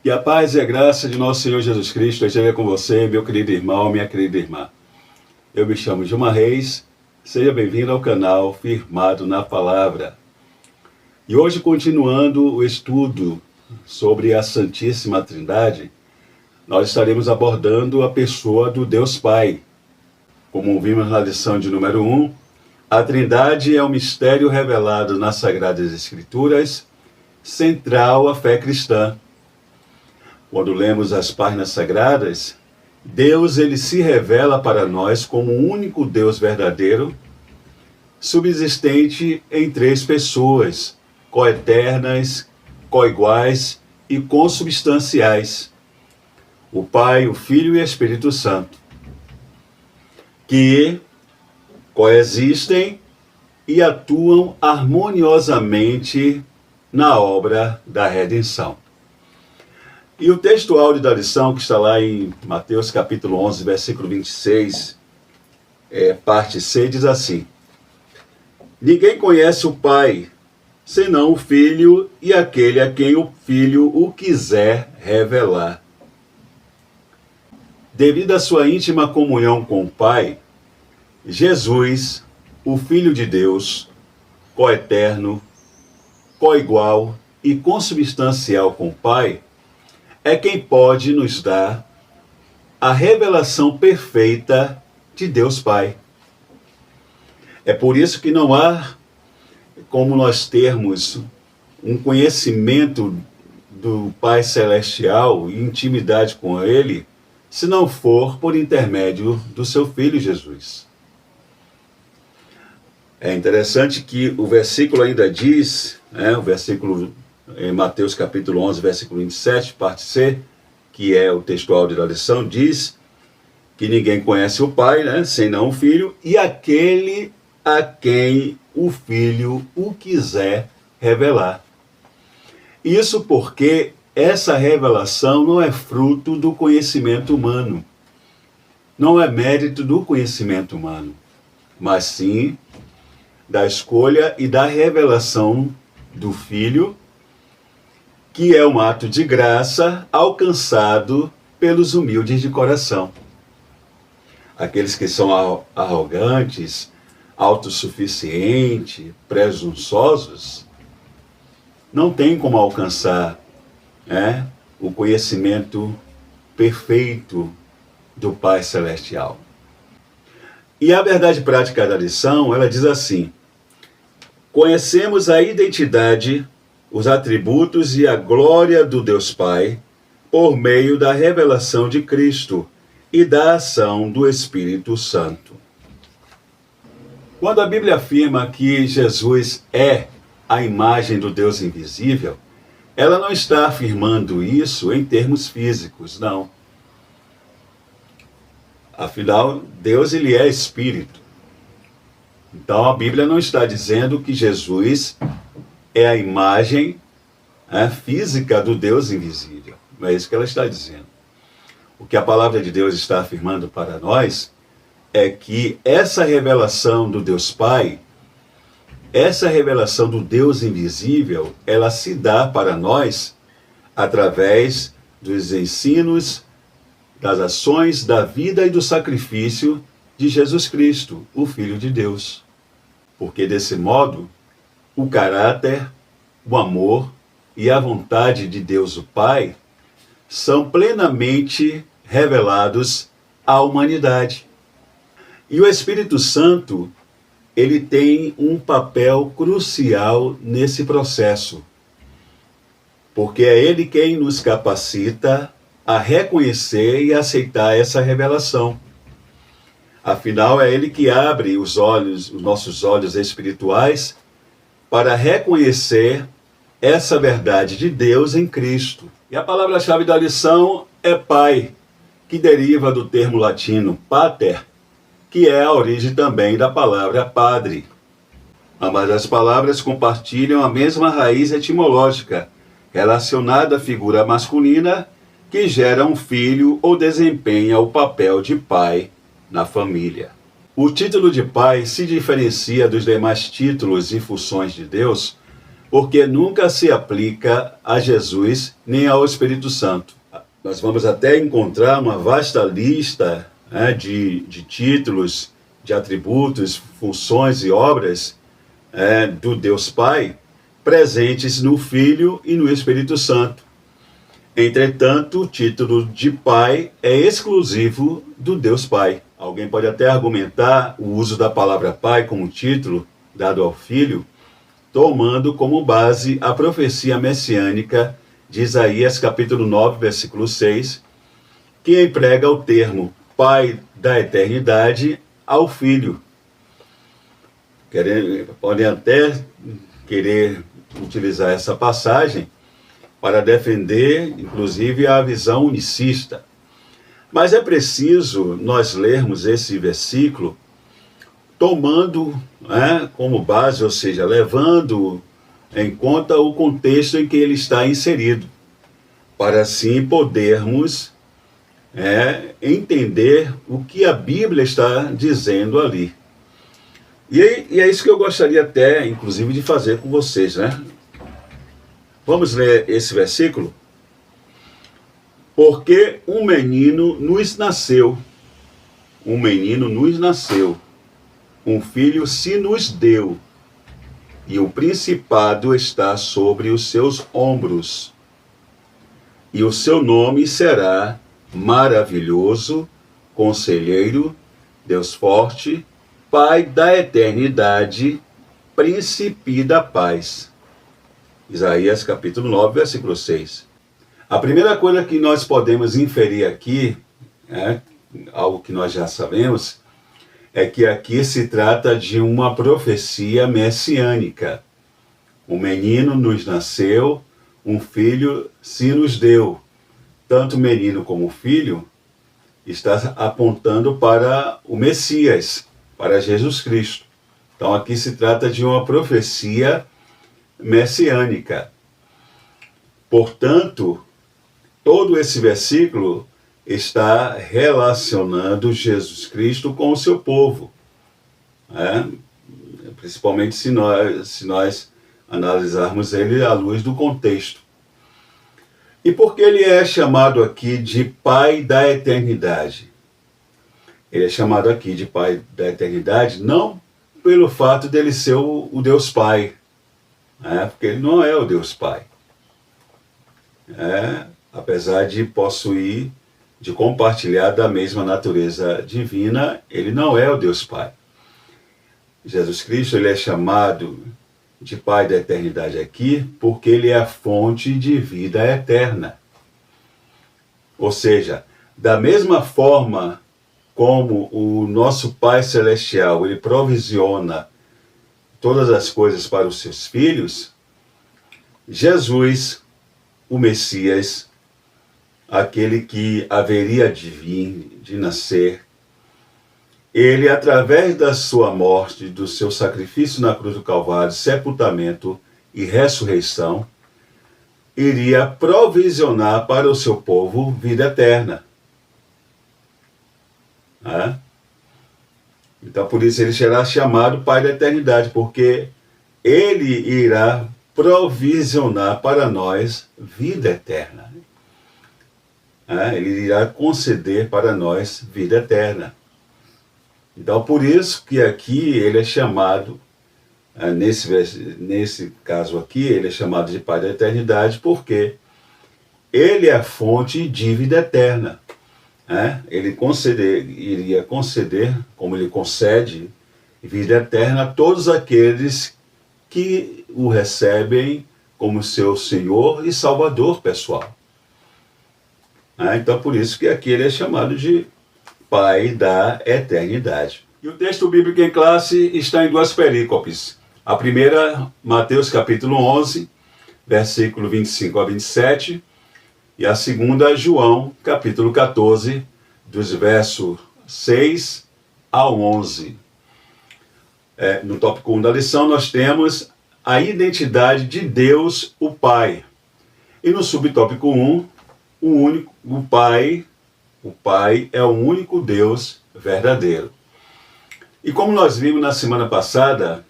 Que a paz e a graça de nosso Senhor Jesus Cristo esteja com você, meu querido irmão, minha querida irmã. Eu me chamo Gilmar Reis, seja bem-vindo ao canal Firmado na Palavra. E hoje, continuando o estudo sobre a Santíssima Trindade, nós estaremos abordando a pessoa do Deus Pai. Como vimos na lição de número 1, a Trindade é um mistério revelado nas Sagradas Escrituras, central à fé cristã. Quando lemos as páginas sagradas, Deus ele se revela para nós como o único Deus verdadeiro, subsistente em três pessoas, coeternas, coiguais e consubstanciais: o Pai, o Filho e o Espírito Santo, que coexistem e atuam harmoniosamente na obra da redenção. E o texto áudio da lição, que está lá em Mateus capítulo 11, versículo 26, parte C, diz assim: Ninguém conhece o Pai, senão o Filho e aquele a quem o Filho o quiser revelar. Devido à sua íntima comunhão com o Pai, Jesus, o Filho de Deus, coeterno, coigual e consubstancial com o Pai, é quem pode nos dar a revelação perfeita de Deus Pai. É por isso que não há como nós termos um conhecimento do Pai Celestial e intimidade com Ele, se não for por intermédio do seu Filho Jesus. É interessante que o versículo ainda diz, o versículo em Mateus capítulo 11, versículo 27, parte C, que é o textual da lição, diz que ninguém conhece o Pai, senão o Filho, e aquele a quem o Filho o quiser revelar. Isso porque essa revelação não é fruto do conhecimento humano, não é mérito do conhecimento humano, mas sim da escolha e da revelação do Filho, que é um ato de graça alcançado pelos humildes de coração. Aqueles que são arrogantes, autossuficientes, presunçosos, não têm como alcançar o conhecimento perfeito do Pai Celestial. E a verdade prática da lição, ela diz assim: conhecemos a identidade, os atributos e a glória do Deus Pai por meio da revelação de Cristo e da ação do Espírito Santo. Quando a Bíblia afirma que Jesus é a imagem do Deus invisível, ela não está afirmando isso em termos físicos, não. Afinal, Deus ele é Espírito. Então a Bíblia não está dizendo que Jesus é a imagem física do Deus invisível. Não é isso que ela está dizendo. O que a palavra de Deus está afirmando para nós é que essa revelação do Deus Pai, essa revelação do Deus invisível, ela se dá para nós através dos ensinos, das ações, da vida e do sacrifício de Jesus Cristo, o Filho de Deus. Porque desse modo, o caráter, o amor e a vontade de Deus o Pai são plenamente revelados à humanidade. E o Espírito Santo, ele tem um papel crucial nesse processo, porque é ele quem nos capacita a reconhecer e aceitar essa revelação. Afinal, é ele que abre os nossos olhos espirituais, para reconhecer essa verdade de Deus em Cristo. E a palavra-chave da lição é Pai, que deriva do termo latino pater, que é a origem também da palavra padre. Ambas as palavras compartilham a mesma raiz etimológica, relacionada à figura masculina que gera um filho ou desempenha o papel de pai na família. O título de pai se diferencia dos demais títulos e funções de Deus porque nunca se aplica a Jesus nem ao Espírito Santo. Nós vamos até encontrar uma vasta lista, né, de títulos, de atributos, funções e obras do Deus Pai presentes no Filho e no Espírito Santo. Entretanto, o título de Pai é exclusivo do Deus Pai. Alguém pode até argumentar o uso da palavra Pai como título dado ao Filho, tomando como base a profecia messiânica de Isaías capítulo 9, versículo 6, que emprega o termo Pai da eternidade ao Filho. Podem até querer utilizar essa passagem para defender, inclusive, a visão unicista. Mas é preciso nós lermos esse versículo tomando como base, ou seja, levando em conta o contexto em que ele está inserido, para assim podermos entender o que a Bíblia está dizendo ali. E é isso que eu gostaria até, inclusive, de fazer com vocês, né? Vamos ler esse versículo? Porque um menino nos nasceu, um filho se nos deu, e o principado está sobre os seus ombros. E o seu nome será Maravilhoso, Conselheiro, Deus Forte, Pai da Eternidade, Príncipe da Paz. Isaías capítulo 9, versículo 6. A primeira coisa que nós podemos inferir aqui, algo que nós já sabemos, é que aqui se trata de uma profecia messiânica. Um menino nos nasceu, um filho se nos deu. Tanto o menino como o filho está apontando para o Messias, para Jesus Cristo. Então aqui se trata de uma profecia messiânica. Portanto, todo esse versículo está relacionando Jesus Cristo com o seu povo, principalmente se nós analisarmos ele à luz do contexto. E por que ele é chamado aqui de Pai da Eternidade? Ele é chamado aqui de Pai da Eternidade não pelo fato dele ser o Deus Pai, porque ele não é o Deus Pai. Apesar de possuir, de compartilhar da mesma natureza divina, ele não é o Deus Pai. Jesus Cristo ele é chamado de Pai da Eternidade aqui porque ele é a fonte de vida eterna. Ou seja, da mesma forma como o nosso Pai Celestial ele provisiona todas as coisas para os seus filhos, Jesus, o Messias, aquele que haveria de vir, de nascer, ele, através da sua morte, do seu sacrifício na cruz do Calvário, sepultamento e ressurreição, iria provisionar para o seu povo vida eterna. Então, por isso ele será chamado Pai da Eternidade, porque ele irá provisionar para nós vida eterna. Ele irá conceder para nós vida eterna. Então, por isso que aqui ele é chamado, nesse caso aqui, ele é chamado de Pai da Eternidade, porque ele é a fonte de vida eterna. Ele iria conceder, como ele concede, vida eterna a todos aqueles que o recebem como seu Senhor e Salvador pessoal. Então, por isso que aqui ele é chamado de Pai da Eternidade. E o texto bíblico em classe está em duas perícopes. A primeira, Mateus capítulo 11, versículo 25 a 27, e a segunda, João capítulo 14, dos versos 6 a 11. No tópico 1 da lição, nós temos a identidade de Deus, o Pai. E no subtópico 1, o Pai é o único Deus verdadeiro. E como nós vimos na semana passada,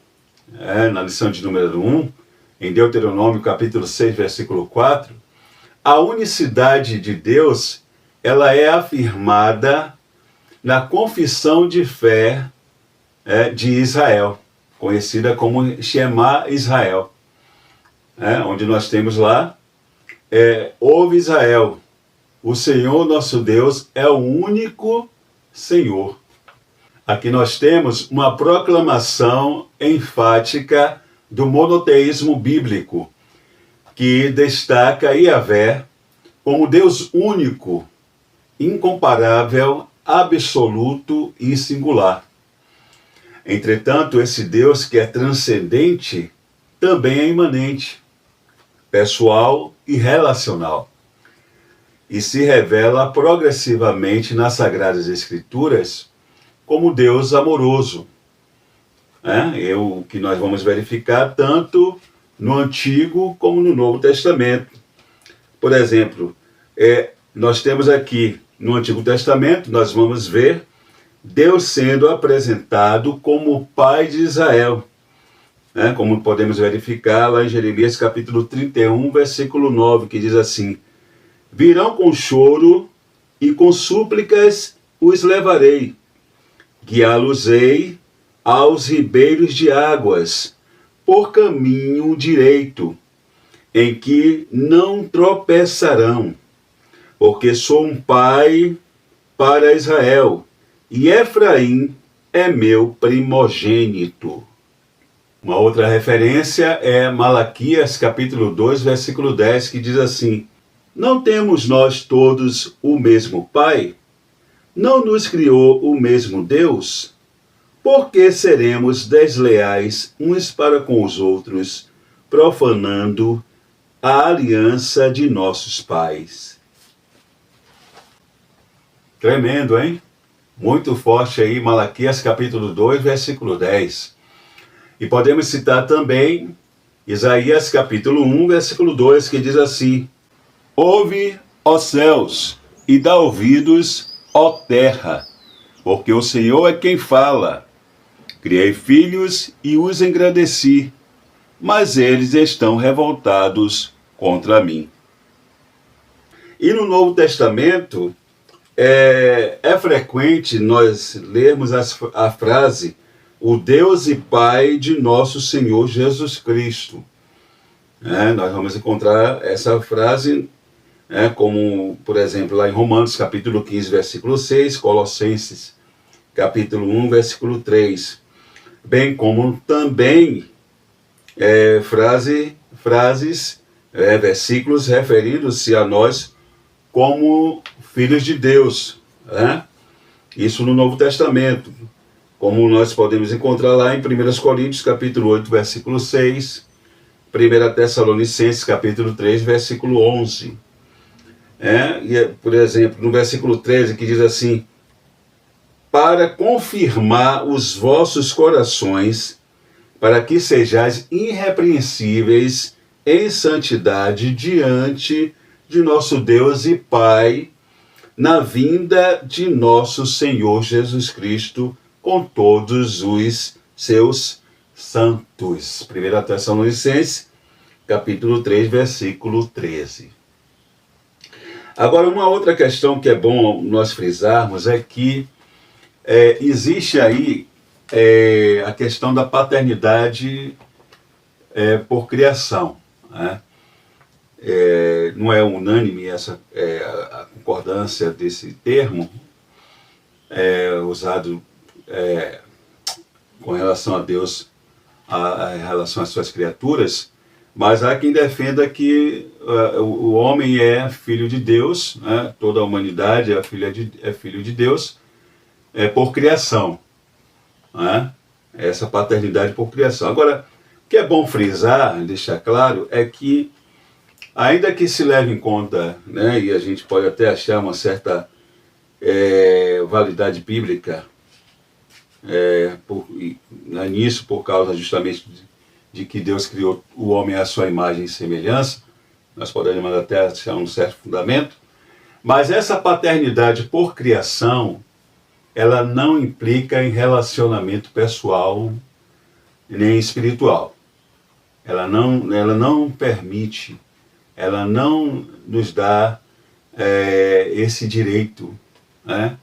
na lição de número 1, em Deuteronômio capítulo 6, versículo 4, a unicidade de Deus, ela é afirmada na confissão de fé de Israel, conhecida como Shema Israel, onde nós temos lá, ouve Israel, o Senhor nosso Deus é o único Senhor. Aqui nós temos uma proclamação enfática do monoteísmo bíblico, que destaca Yahvé como Deus único, incomparável, absoluto e singular. Entretanto, esse Deus que é transcendente também é imanente, pessoal e relacional, e se revela progressivamente nas Sagradas Escrituras como Deus amoroso. O que nós vamos verificar tanto no Antigo como no Novo Testamento. Por exemplo, nós temos aqui no Antigo Testamento, nós vamos ver Deus sendo apresentado como o Pai de Israel, como podemos verificar lá em Jeremias capítulo 31, versículo 9, que diz assim: virão com choro e com súplicas os levarei, guiá-los-ei aos ribeiros de águas, por caminho direito, em que não tropeçarão, porque sou um pai para Israel, e Efraim é meu primogênito. Uma outra referência é Malaquias capítulo 2, versículo 10, que diz assim: não temos nós todos o mesmo Pai? Não nos criou o mesmo Deus? Por que seremos desleais uns para com os outros, profanando a aliança de nossos pais? Tremendo, hein? Muito forte aí, Malaquias capítulo 2, versículo 10. E podemos citar também Isaías capítulo 1, versículo 2, que diz assim: ouve, ó céus, e dá ouvidos, ó terra, porque o Senhor é quem fala. Criei filhos e os engrandeci, mas eles estão revoltados contra mim. E no Novo Testamento, é frequente nós lermos a frase, o Deus e Pai de nosso Senhor Jesus Cristo. Nós vamos encontrar essa frase, como, por exemplo, lá em Romanos capítulo 15, versículo 6, Colossenses capítulo 1, versículo 3, bem como também versículos referindo-se a nós como filhos de Deus, isso no Novo Testamento, como nós podemos encontrar lá em 1 Coríntios capítulo 8, versículo 6, 1 Tessalonicenses capítulo 3, versículo 11. Por exemplo, no versículo 13, que diz assim: para confirmar os vossos corações, para que sejais irrepreensíveis em santidade diante de nosso Deus e Pai, na vinda de nosso Senhor Jesus Cristo, com todos os seus santos. 1 Tessalonicenses, capítulo 3, versículo 13. Agora, uma outra questão que é bom nós frisarmos é que existe aí a questão da paternidade por criação. Não é unânime a concordância desse termo usado com relação a Deus, em relação às suas criaturas, mas há quem defenda que o homem é filho de Deus, toda a humanidade é filho de Deus, por criação. Essa paternidade por criação. Agora, o que é bom frisar, deixar claro, é que, ainda que se leve em conta, e a gente pode até achar uma certa validade bíblica nisso, por causa justamente de que Deus criou o homem à sua imagem e semelhança, nós podemos até achar um certo fundamento, mas essa paternidade por criação, ela não implica em relacionamento pessoal nem espiritual. ela não permite, ela não nos dá esse direito, né?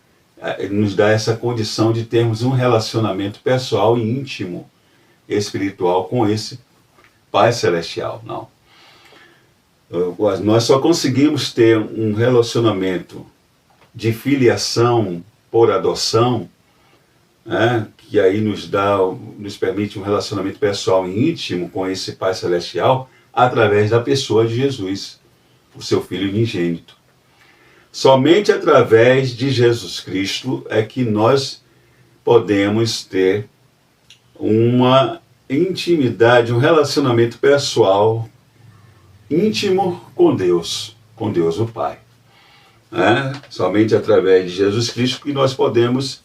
Nos dá essa condição de termos um relacionamento pessoal e íntimo, espiritual com esse Pai Celestial, não. Nós só conseguimos ter um relacionamento de filiação por adoção, né, que aí nos permite um relacionamento pessoal e íntimo com esse Pai Celestial, através da pessoa de Jesus, o seu Filho unigênito. Somente através de Jesus Cristo é que nós podemos ter uma intimidade, um relacionamento pessoal íntimo com Deus o Pai. Somente através de Jesus Cristo que nós podemos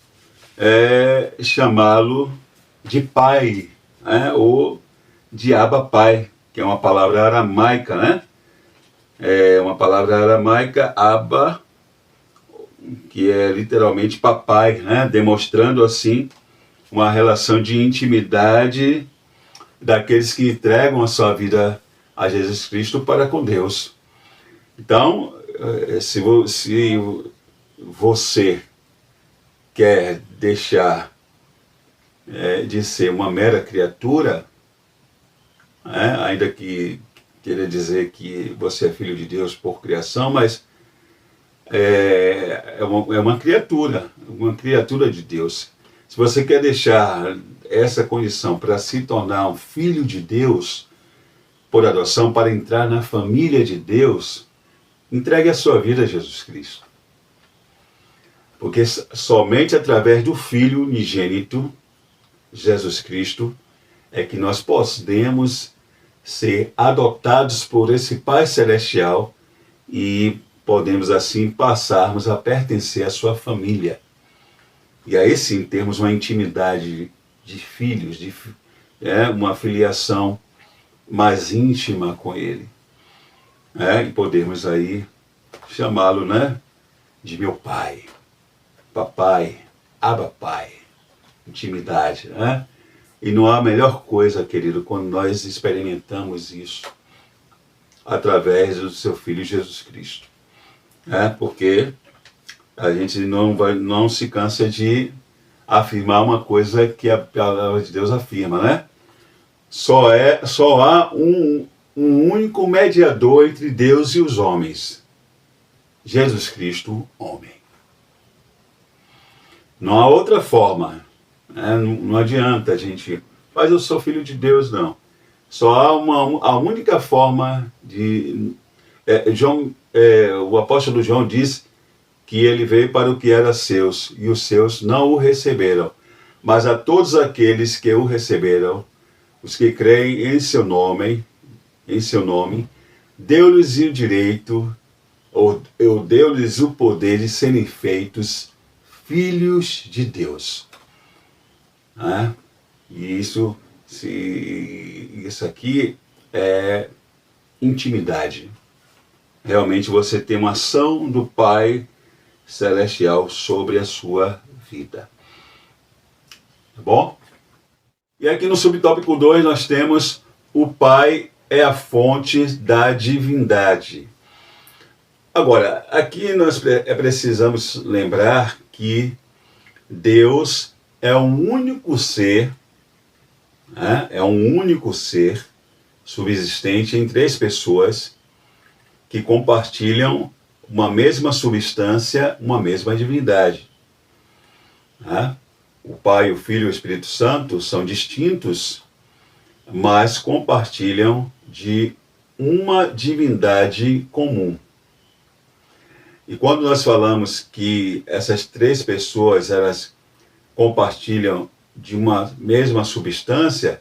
chamá-lo de Pai, ou de Abba Pai, que é uma palavra aramaica, né? É uma palavra aramaica, Abba, que é literalmente papai, né? Demonstrando assim uma relação de intimidade daqueles que entregam a sua vida a Jesus Cristo para com Deus. Então, se você quer deixar de ser uma mera criatura, ainda que queira dizer que você é filho de Deus por criação, mas é uma criatura de Deus. Se você quer deixar essa condição para se tornar um filho de Deus por adoção, para entrar na família de Deus, entregue a sua vida a Jesus Cristo. Porque somente através do Filho unigênito, Jesus Cristo, é que nós podemos ser adotados por esse Pai Celestial e podemos assim passarmos a pertencer à sua família. E aí sim termos uma intimidade de filhos, uma filiação mais íntima com Ele. E podermos aí chamá-lo, de meu Pai, Papai, Abba Pai, intimidade, E não há melhor coisa, querido, quando nós experimentamos isso através do seu Filho Jesus Cristo. Porque a gente não se cansa de afirmar uma coisa que a palavra de Deus afirma, Só há um único mediador entre Deus e os homens, Jesus Cristo, homem. Não há outra forma, não adianta a gente, mas eu sou filho de Deus, não. Só há a única forma de... o apóstolo João diz que ele veio para o que era seus, e os seus não o receberam. Mas a todos aqueles que o receberam, os que creem em seu nome, deu-lhes o direito, ou deu-lhes o poder de serem feitos filhos de Deus. E isso aqui é intimidade. Realmente você tem uma ação do Pai Celestial sobre a sua vida. Tá bom? E aqui no subtópico 2 nós temos: o Pai é a fonte da divindade. Agora, aqui nós precisamos lembrar que Deus é um único ser, é um único ser subsistente em três pessoas que compartilham uma mesma substância, uma mesma divindade. O Pai, o Filho e o Espírito Santo são distintos, mas compartilham de uma divindade comum. E quando nós falamos que essas três pessoas elas compartilham de uma mesma substância,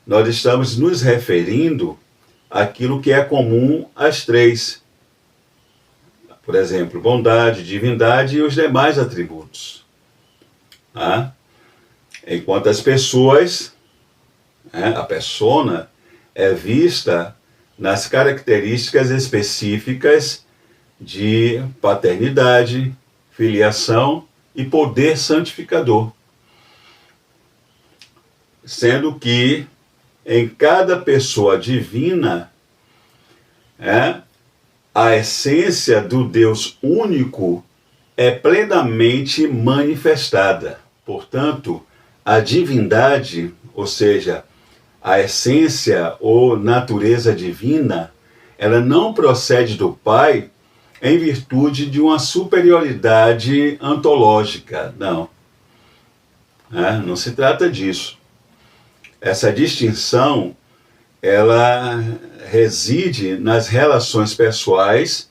nós estamos nos referindo àquilo que é comum às três. Por exemplo, bondade, divindade e os demais atributos. Enquanto as pessoas, a persona, é vista nas características específicas de paternidade, filiação e poder santificador. Sendo que em cada pessoa divina, a essência do Deus único é plenamente manifestada. Portanto, a divindade, ou seja, a essência ou natureza divina, ela não procede do Pai em virtude de uma superioridade ontológica, não. Não se trata disso. Essa distinção, ela reside nas relações pessoais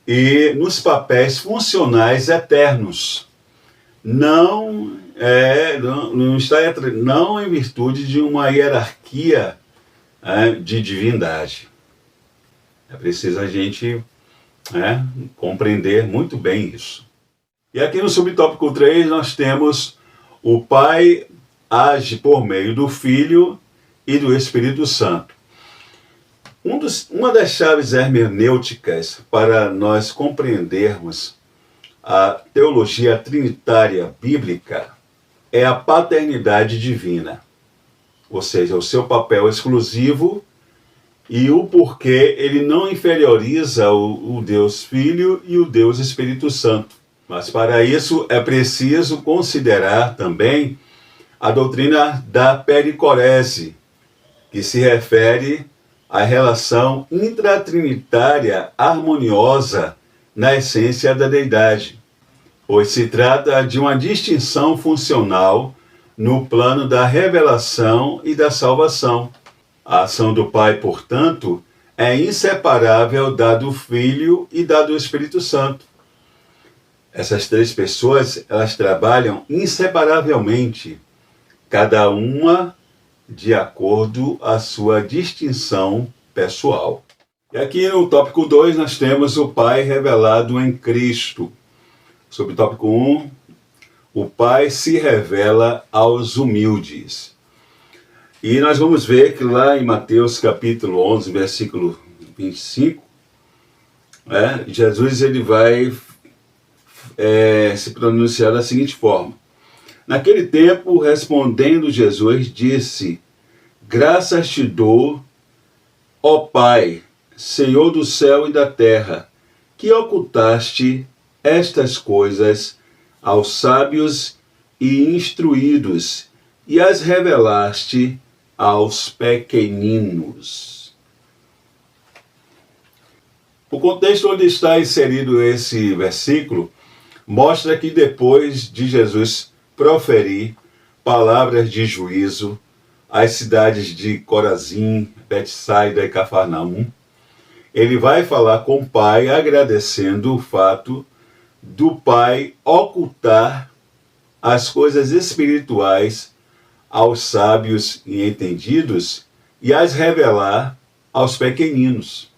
e nos papéis funcionais eternos. Não em virtude de uma hierarquia de divindade. É preciso a gente compreender muito bem isso. E aqui no subtópico 3 nós temos: o Pai age por meio do Filho e do Espírito Santo. Uma das chaves hermenêuticas para nós compreendermos a teologia trinitária bíblica é a paternidade divina, ou seja, o seu papel exclusivo e o porquê ele não inferioriza o Deus Filho e o Deus Espírito Santo. Mas para isso é preciso considerar também a doutrina da pericorese, que se refere à relação intratrinitária harmoniosa na essência da deidade, pois se trata de uma distinção funcional no plano da revelação e da salvação. A ação do Pai, portanto, é inseparável da do Filho e da do Espírito Santo. Essas três pessoas, elas trabalham inseparavelmente, cada uma de acordo à sua distinção pessoal. E aqui no tópico 2 nós temos o Pai revelado em Cristo. Sobre o tópico 1, o Pai se revela aos humildes. E nós vamos ver que lá em Mateus capítulo 11, versículo 25, Jesus ele vai se pronunciar da seguinte forma: naquele tempo, respondendo Jesus, disse: graças te dou, ó Pai, Senhor do céu e da terra, que ocultaste estas coisas aos sábios e instruídos e as revelaste aos pequeninos. O contexto onde está inserido esse versículo mostra que depois de Jesus proferir palavras de juízo às cidades de Corazim, Betsaida e Cafarnaum, ele vai falar com o Pai agradecendo o fato do Pai ocultar as coisas espirituais aos sábios e entendidos e as revelar aos pequeninos.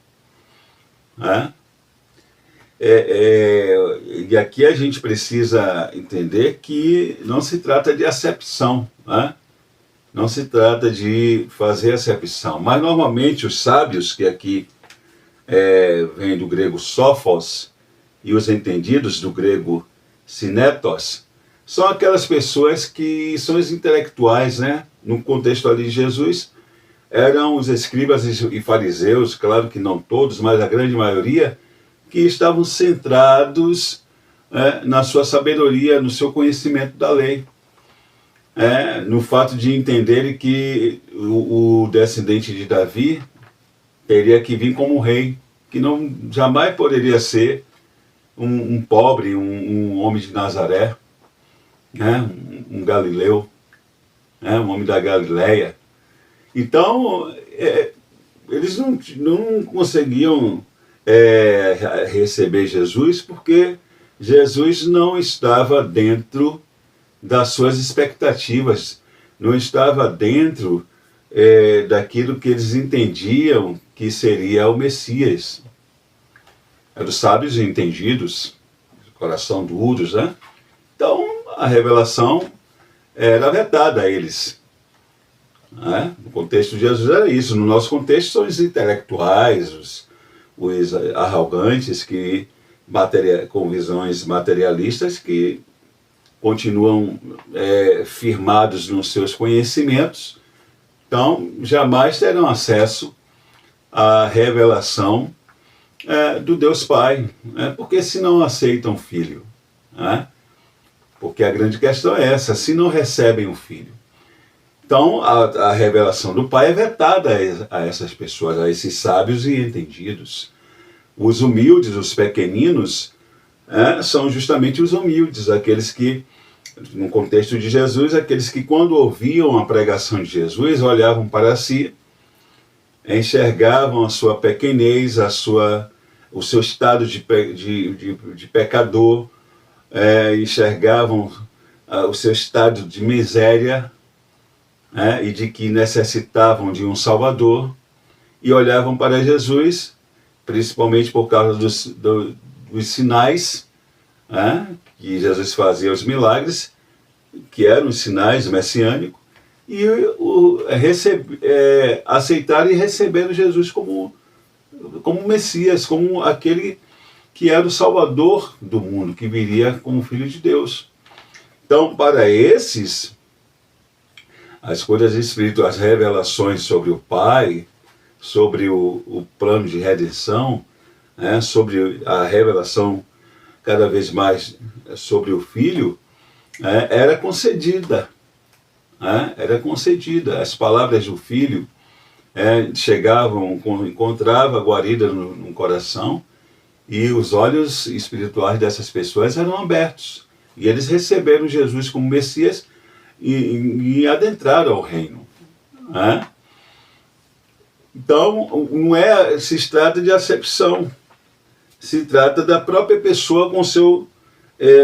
E aqui a gente precisa entender que não se trata de acepção, não se trata de fazer acepção, mas normalmente os sábios, que aqui vem do grego sophos, e os entendidos do grego sinetos, são aquelas pessoas que são os intelectuais, no contexto ali de Jesus, eram os escribas e fariseus, claro que não todos, mas a grande maioria, que estavam centrados na sua sabedoria, no seu conhecimento da lei, no fato de entenderem que o descendente de Davi teria que vir como rei, que não jamais poderia ser um pobre, um homem de Nazaré, um galileu, um homem da Galileia. Então, eles não conseguiam receber Jesus porque Jesus não estava dentro das suas expectativas, não estava dentro daquilo que eles entendiam que seria o Messias. Eram sábios e entendidos, coração duros, Então, a revelação era vedada a eles. No contexto de Jesus era isso. No nosso contexto são os intelectuais, os arrogantes, com visões materialistas, que continuam firmados nos seus conhecimentos, Então, jamais terão acesso à revelação do Deus Pai, porque se não aceitam o Filho, né? Porque a grande questão é essa, se não recebem o Filho. Então, a revelação do Pai é vetada a essas pessoas, a esses sábios e entendidos. Os humildes, os pequeninos, são justamente os humildes, aqueles que, no contexto de Jesus, aqueles que quando ouviam a pregação de Jesus, olhavam para si, enxergavam a sua pequenez, o seu estado de pecador, enxergavam o seu estado de miséria, e de que necessitavam de um Salvador, e olhavam para Jesus, principalmente por causa dos sinais, que Jesus fazia, os milagres, que eram os sinais messiânicos, e aceitaram e receberam Jesus como Messias, como aquele que era o Salvador do mundo, que viria como Filho de Deus. Então, para esses, as coisas espirituais, as revelações sobre o Pai, sobre o plano de redenção, sobre a revelação cada vez mais sobre o Filho, era concedida. Era concedida. As palavras do Filho chegavam, encontravam guarida no coração, e os olhos espirituais dessas pessoas eram abertos. E eles receberam Jesus como Messias e adentraram ao reino. Então, não se trata de acepção, se trata da própria pessoa com seu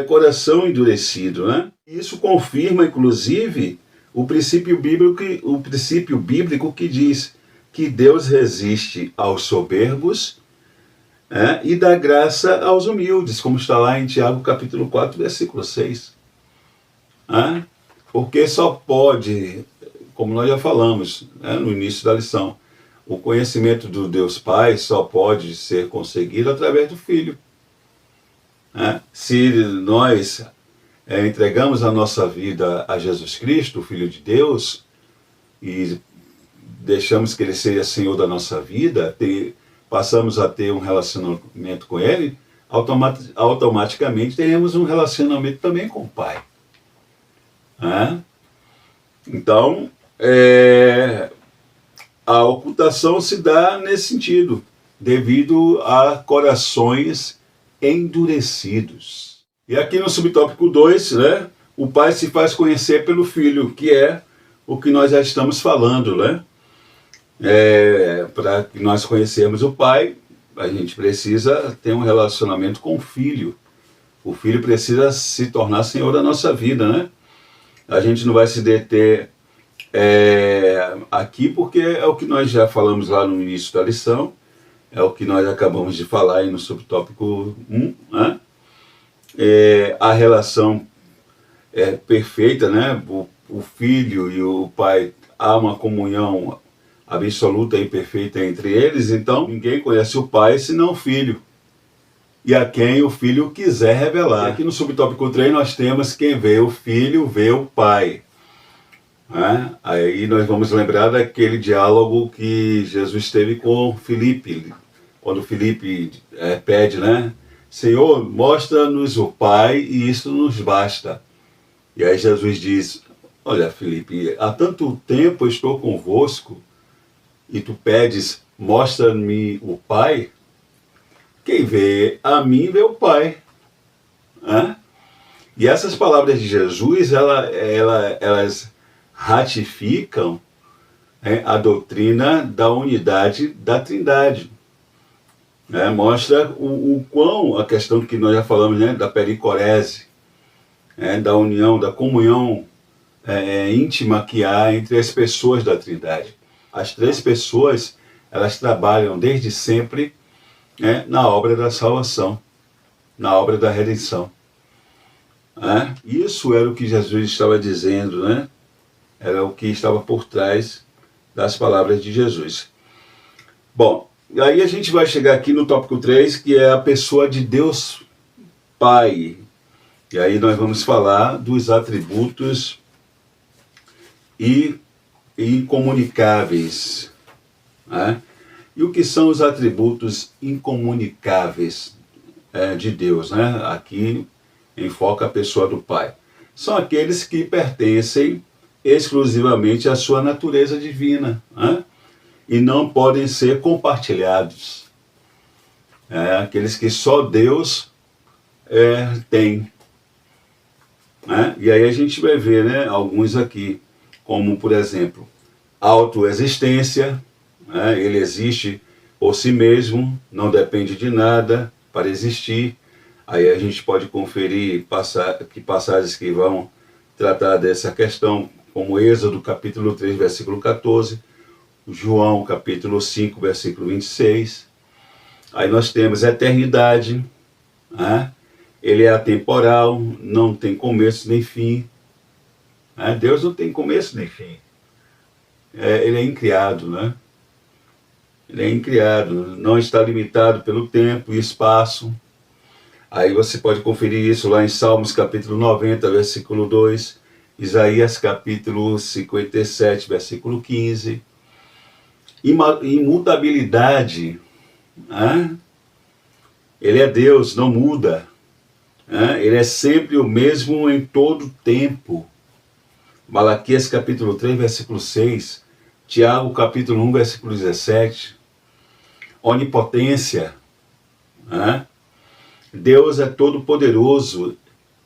coração endurecido. Isso confirma, inclusive, o princípio bíblico que diz que Deus resiste aos soberbos e dá graça aos humildes, como está lá em Tiago capítulo 4, versículo 6. Porque só pode, como nós já falamos no início da lição, o conhecimento do Deus Pai só pode ser conseguido através do Filho. Se nós entregamos a nossa vida a Jesus Cristo, o Filho de Deus, e deixamos que Ele seja Senhor da nossa vida, passamos a ter um relacionamento com Ele, automaticamente teremos um relacionamento também com o Pai. Então, a ocultação se dá nesse sentido, devido a corações endurecidos. E aqui no subtópico 2, o Pai se faz conhecer pelo Filho, que é o que nós já estamos falando, para que nós conhecermos o Pai, a gente precisa ter um relacionamento com o Filho. O Filho precisa se tornar Senhor da nossa vida, A gente não vai se deter aqui, porque é o que nós já falamos lá no início da lição, é o que nós acabamos de falar aí no subtópico 1, a relação perfeita, o Filho e o Pai, há uma comunhão absoluta e perfeita entre eles, então ninguém conhece o Pai senão o Filho, e a quem o Filho quiser revelar. Aqui no subtópico 3 nós temos: quem vê o Filho, vê o Pai. Aí nós vamos lembrar daquele diálogo que Jesus teve com Filipe, quando Filipe pede, Senhor, mostra-nos o Pai e isso nos basta. E aí Jesus diz: olha, Filipe, há tanto tempo eu estou convosco e tu pedes, mostra-me o Pai. Quem vê a mim, vê o Pai. E essas palavras de Jesus, elas ratificam a doutrina da unidade da Trindade. Mostra o quão, a questão que nós já falamos, da pericorese, da união, da comunhão íntima que há entre as pessoas da Trindade. As três pessoas, elas trabalham desde sempre na obra da salvação, na obra da redenção. Isso era o que Jesus estava dizendo, era o que estava por trás das palavras de Jesus. Bom, aí a gente vai chegar aqui no tópico 3, que é a pessoa de Deus Pai. E aí nós vamos falar dos atributos e incomunicáveis. Né? E o que são os atributos incomunicáveis de Deus? Né? Aqui enfoca a pessoa do Pai. São aqueles que pertencem exclusivamente à sua natureza divina, né? E não podem ser compartilhados. Aqueles que só Deus tem. Né? E aí a gente vai ver, né, alguns aqui, como por exemplo, autoexistência, né? Ele existe por si mesmo, não depende de nada para existir. Aí a gente pode conferir passagens que vão tratar dessa questão, como Êxodo capítulo 3, versículo 14, João capítulo 5, versículo 26. Aí nós temos a eternidade, né? Ele é atemporal, não tem começo nem fim. Né? Deus não tem começo nem fim. Ele é incriado, né? Ele é incriado, não está limitado pelo tempo e espaço. Aí você pode conferir isso lá em Salmos capítulo 90, versículo 2, Isaías capítulo 57, versículo 15. Imutabilidade, né? Ele é Deus, não muda. Né? Ele é sempre o mesmo em todo tempo. Malaquias capítulo 3, versículo 6, Tiago capítulo 1, versículo 17. Onipotência, né? Deus é todo poderoso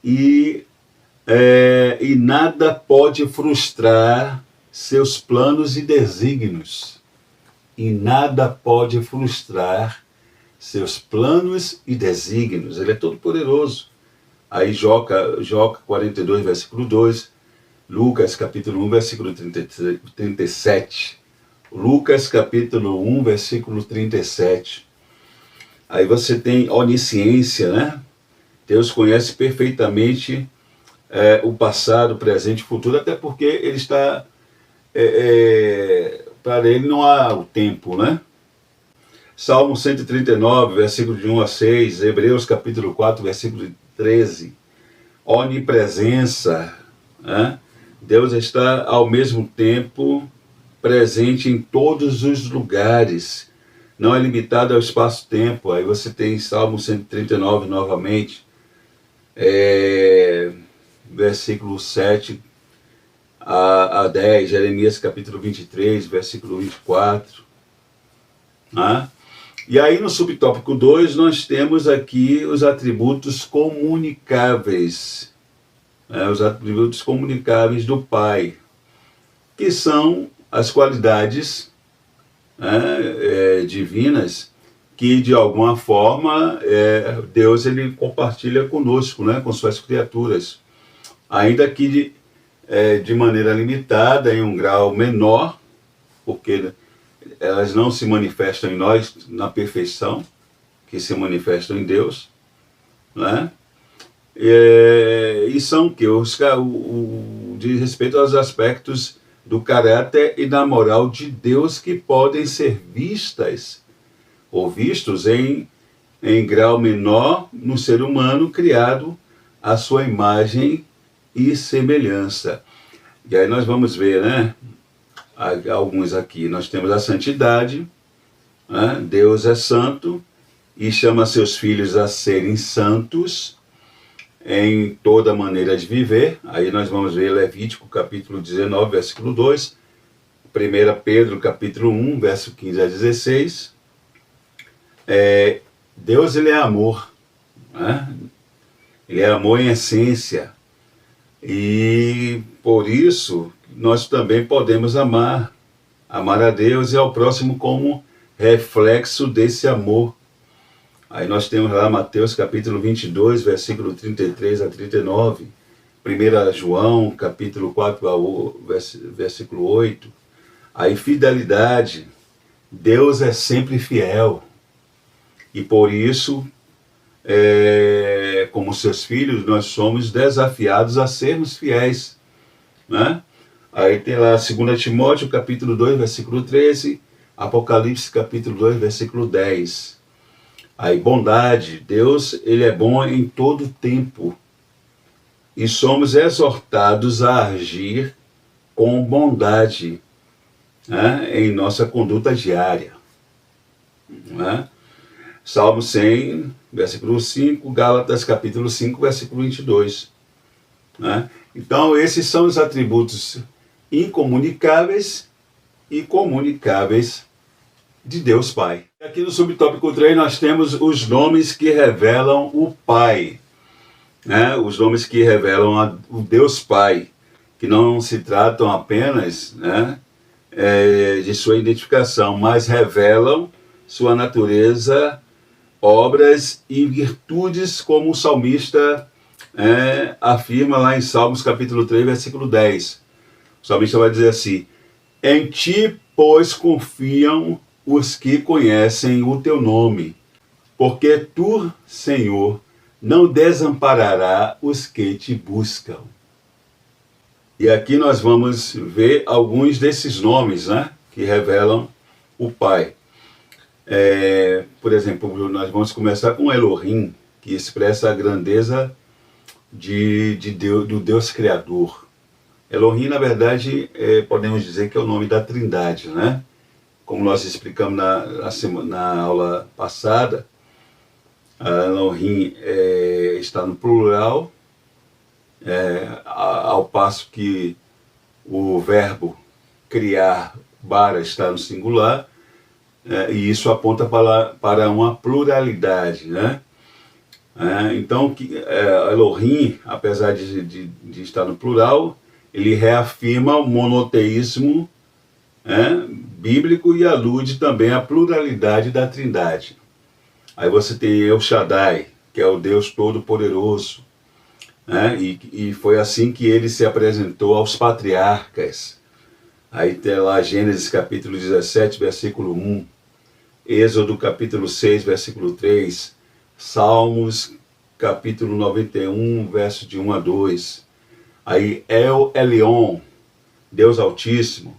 e nada pode frustrar seus planos e desígnios. E nada pode frustrar seus planos e desígnios. Ele é todo poderoso. Aí Joca 42, versículo 2, Lucas capítulo 1, versículo 37. Lucas capítulo 1, versículo 37. Aí você tem onisciência, né? Deus conhece perfeitamente o passado, o presente e o futuro, até porque ele está... para ele não há o tempo, né? Salmo 139, versículo de 1 a 6, Hebreus capítulo 4, versículo 13. Onipresença, né? Deus está ao mesmo tempo presente em todos os lugares, não é limitado ao espaço-tempo. Aí você tem Salmo 139 novamente, versículo 7 a 10, Jeremias capítulo 23, versículo 24. Né? E aí no subtópico 2 nós temos aqui os atributos comunicáveis, os atributos comunicáveis do Pai, que são as qualidades divinas que de alguma forma Deus ele compartilha conosco, né, com suas criaturas, ainda que de maneira limitada, em um grau menor, porque elas não se manifestam em nós na perfeição que se manifestam em Deus, né? E são que diz respeito aos aspectos do caráter e da moral de Deus que podem ser vistas ou vistos em grau menor no ser humano criado à sua imagem e semelhança. E aí nós vamos ver, né, alguns aqui. Nós temos a santidade, né? Deus é santo e chama seus filhos a serem santos em toda maneira de viver. Aí nós vamos ver Levítico capítulo 19, versículo 2, 1 Pedro capítulo 1, verso 15 a 16. Deus ele é amor, né? Ele é amor em essência, e por isso nós também podemos amar a Deus e ao próximo como reflexo desse amor. Aí nós temos lá Mateus capítulo 22, versículo 33 a 39, 1 João capítulo 4, versículo 8. Aí fidelidade, Deus é sempre fiel, e por isso, como seus filhos, nós somos desafiados a sermos fiéis, né? Aí tem lá 2 Timóteo capítulo 2, versículo 13, Apocalipse capítulo 2, versículo 10. Aí bondade, Deus ele é bom em todo tempo, e somos exortados a agir com bondade né, em nossa conduta diária. Né? Salmo 100, versículo 5, Gálatas capítulo 5, versículo 22. Né? Então, esses são os atributos incomunicáveis e comunicáveis de Deus Pai. Aqui no subtópico 3 nós temos os nomes que revelam o Pai. Né? Os nomes que revelam o Deus Pai, que não se tratam apenas, né, de sua identificação, mas revelam sua natureza, obras e virtudes, como o salmista afirma lá em Salmos capítulo 3, versículo 10. O salmista vai dizer assim: em ti, pois, confiam os que conhecem o teu nome, porque tu, Senhor, não desamparará os que te buscam. E aqui nós vamos ver alguns desses nomes, né, que revelam o Pai. Por exemplo, nós vamos começar com Elohim, que expressa a grandeza do Deus Criador. Elohim, na verdade, podemos dizer que é o nome da Trindade, né? Como nós explicamos na aula passada, Elohim está no plural, ao passo que o verbo criar, bara, está no singular, e isso aponta para uma pluralidade, né? Então, Elohim, apesar de estar no plural, ele reafirma o monoteísmo bíblico e alude também à pluralidade da Trindade. Aí você tem El Shaddai, que é o Deus Todo-Poderoso, e foi assim que ele se apresentou aos patriarcas. Aí tem lá Gênesis capítulo 17, versículo 1, Êxodo capítulo 6, versículo 3, Salmos capítulo 91, verso de 1 a 2. Aí El Elyon, Deus Altíssimo,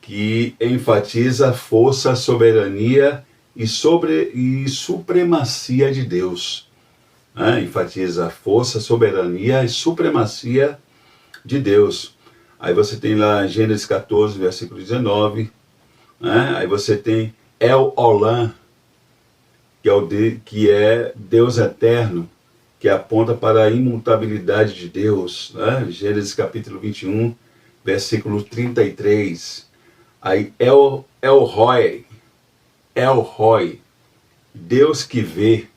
que enfatiza a força, soberania e supremacia de Deus. Enfatiza a força, soberania e supremacia de Deus. Aí você tem lá Gênesis 14, versículo 19. Aí você tem El Olam, que é Deus eterno, que aponta para a imutabilidade de Deus. Gênesis capítulo 21, versículo 33. Aí El Roi, Deus que vê,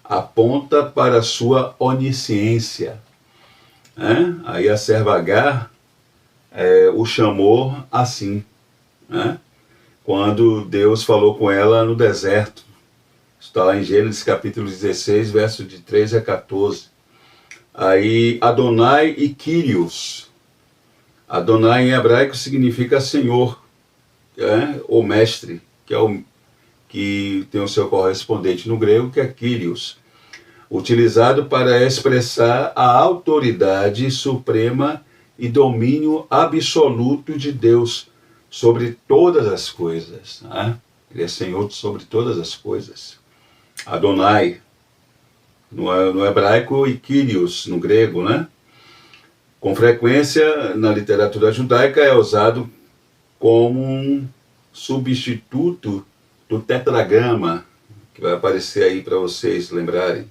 aponta para a sua onisciência. Aí a serva Agar o chamou assim, quando Deus falou com ela no deserto. Está lá em Gênesis capítulo 16, verso de 13 a 14. Aí Adonai e Kyrios. Adonai em hebraico significa Senhor, ou mestre, que tem o seu correspondente no grego, que é Kyrios, utilizado para expressar a autoridade suprema e domínio absoluto de Deus sobre todas as coisas. Ele é Senhor sobre todas as coisas. Adonai no hebraico e Kyrios no grego, né? Com frequência na literatura judaica é usado como um substituto do tetragrama, que vai aparecer aí para vocês lembrarem.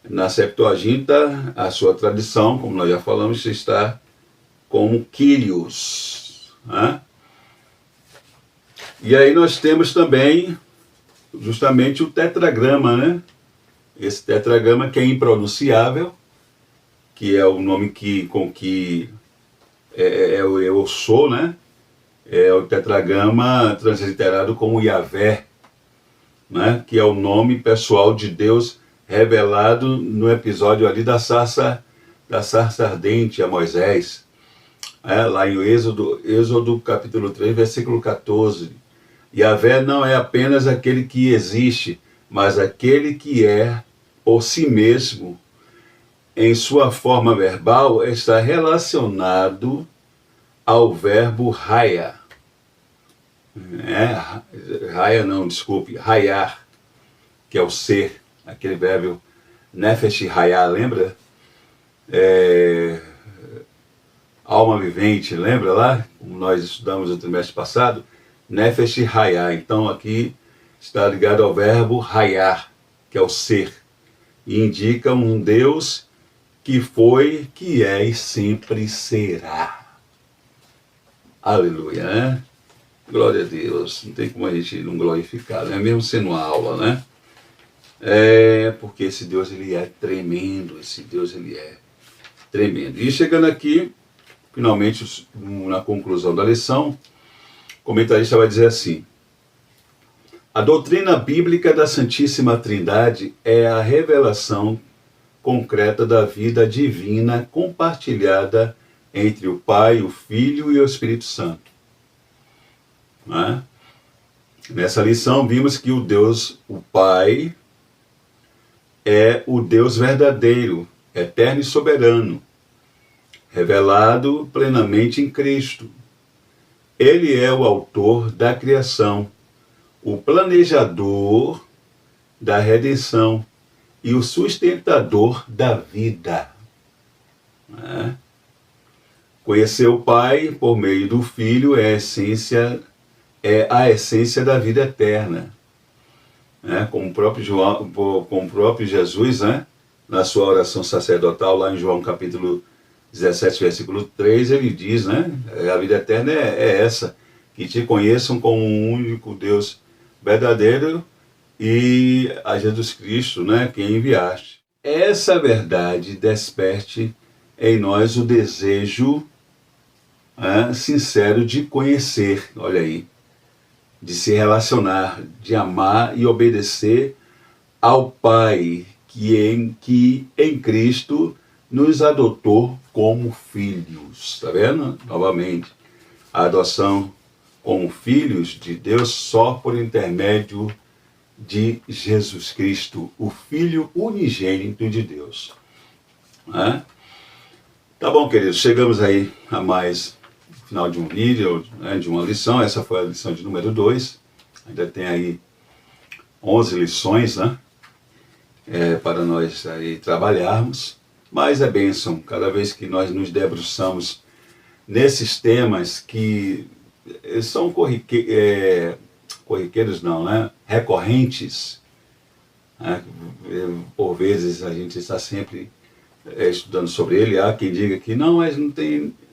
Na Septuaginta, a sua tradição, como nós já falamos, está como Kyrios. E aí nós temos também justamente o tetragrama, né? Esse tetragrama que é impronunciável, que é o nome com que eu sou, né? É o tetragrama transliterado como Yahvé, né? Que é o nome pessoal de Deus revelado no episódio ali da sarça ardente a Moisés, lá em Êxodo capítulo 3, versículo 14. Yahvé não é apenas aquele que existe, mas aquele que é por si mesmo. Em sua forma verbal, está relacionado ao verbo raya. Rayar, que é o ser, aquele verbo nefesh raya, lembra? alma vivente, lembra lá? Como nós estudamos no trimestre passado, Nefesh Hayah. Então aqui está ligado ao verbo Hayah, que é o ser, e indica um Deus que foi, que é e sempre será. Aleluia, né? Glória a Deus. Não tem como a gente não glorificar, né? Mesmo sendo uma aula, né? Porque esse Deus, ele é tremendo. Esse Deus, ele é tremendo. E chegando aqui, finalmente, na conclusão da lição, o comentarista vai dizer assim: a doutrina bíblica da Santíssima Trindade é a revelação concreta da vida divina compartilhada entre o Pai, o Filho e o Espírito Santo. Né? Nessa lição vimos que o Deus, o Pai, é o Deus verdadeiro, eterno e soberano, revelado plenamente em Cristo. Ele é o autor da criação, o planejador da redenção e o sustentador da vida. Né? Conhecer o Pai por meio do Filho é a essência da vida eterna. Né? Como o próprio Jesus, né? Na sua oração sacerdotal, lá em João capítulo 17, versículo 3, ele diz, né? A vida eterna é essa, que te conheçam como um único Deus verdadeiro e a Jesus Cristo, né? Quem enviaste. Essa verdade desperte em nós o desejo sincero de conhecer, olha aí, de se relacionar, de amar e obedecer ao Pai, que em Cristo nos adotou como filhos. Está vendo? Novamente, a adoção como filhos de Deus só por intermédio de Jesus Cristo, o Filho unigênito de Deus. Né? Tá bom, queridos, chegamos aí a mais final de um vídeo, né, de uma lição. Essa foi a lição de número 2. Ainda tem aí 11 lições, né, para nós aí trabalharmos. Mas é bênção, cada vez que nós nos debruçamos nesses temas que são corriqueiros não, né, recorrentes, né, por vezes a gente está sempre estudando sobre ele. Há quem diga que não, mas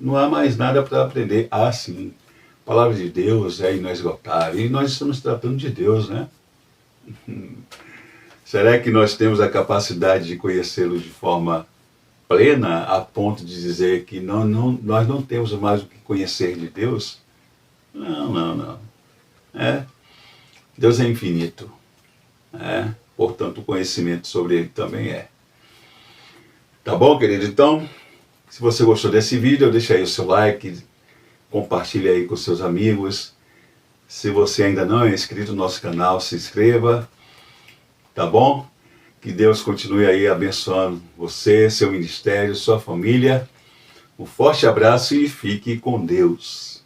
não há mais nada para aprender. Ah, sim, a palavra de Deus é inesgotável, e nós estamos tratando de Deus, né? Será que nós temos a capacidade de conhecê-lo de forma plena, a ponto de dizer que nós não temos mais o que conhecer de Deus? Não. Deus é infinito, portanto o conhecimento sobre ele também é. Tá bom, querido? Então, se você gostou desse vídeo, deixa aí o seu like, compartilha aí com seus amigos. Se você ainda não é inscrito no nosso canal, se inscreva, tá bom? Que Deus continue aí abençoando você, seu ministério, sua família. Um forte abraço e fique com Deus.